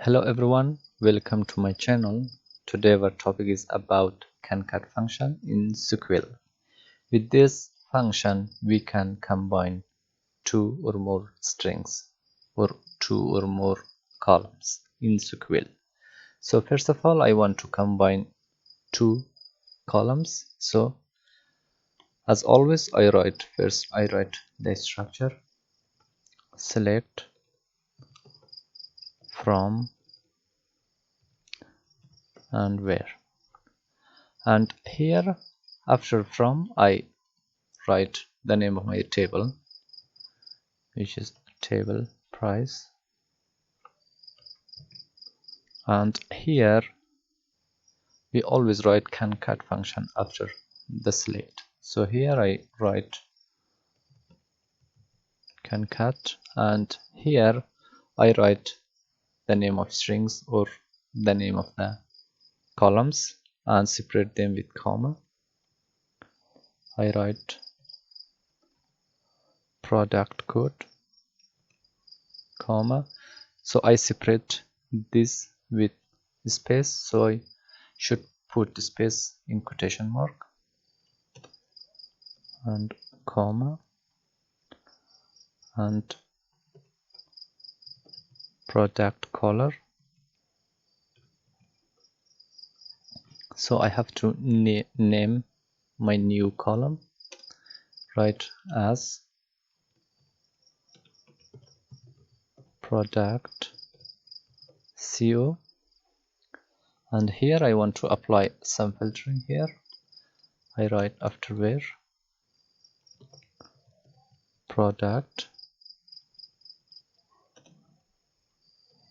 Hello everyone, welcome to my channel. Today our topic is about concat function in SQL. With this function we can combine two or more strings or two or more columns in SQL. So first of all I want to combine two columns. So as always I write the structure select from and where, and here after from I write the name of my table, which is table price, and here we always write concat function after the select. So here I write concat, and here I write the name of strings or the name of the columns and separate them with comma. I write product code comma. So I separate this with space, so I should put the space in quotation mark and comma and product color. So I have to name my new column, write as product CO, and here I want to apply some filtering. Here I write after where product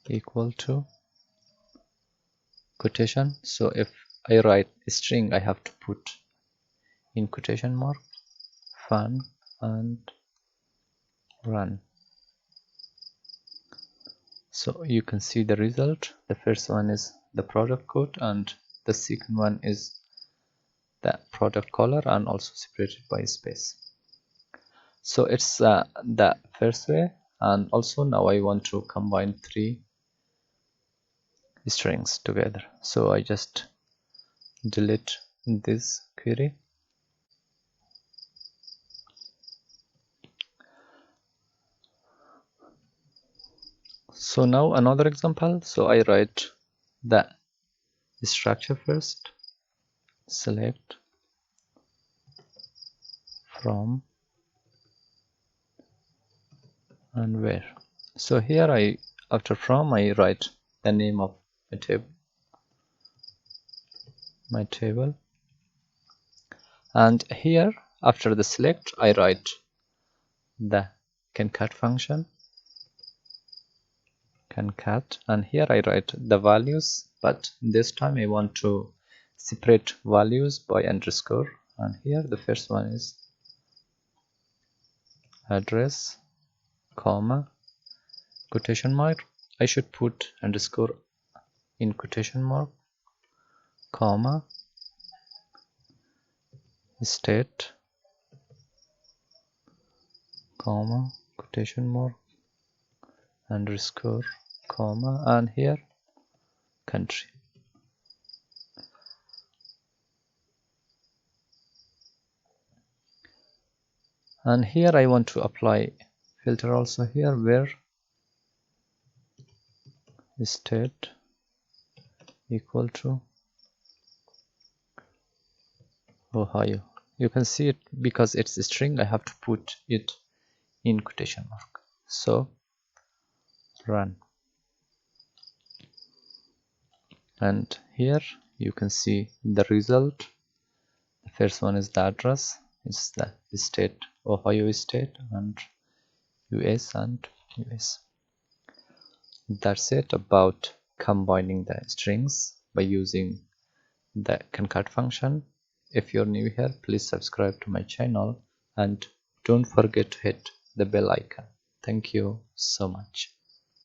equal to quotation. So if I write a string I have to put in quotation mark fun and run. So you can see the result. The first one is the product code and the second one is the product color and also separated by space. So it's the first way, and also now I want to combine three strings together. So I just delete this query. So now another example. So I write the structure first, select from and where. So here I after from I write the name of my table, and here after the select I write the concat function concat, and here I write the values, but this time I want to separate values by underscore, and here the first one is address comma quotation mark. I should put underscore in quotation mark comma state comma quotation mark underscore comma, and here country. And here I want to apply filter also here where state equal to Ohio. You can see it because it's a string I have to put it in quotation mark. So run, and here you can see the result. The first one is the address, it's the state Ohio state, and US and US. That's it about combining the strings by using the concat function. If you're new here, please subscribe to my channel and don't forget to hit the bell icon. Thank you so much.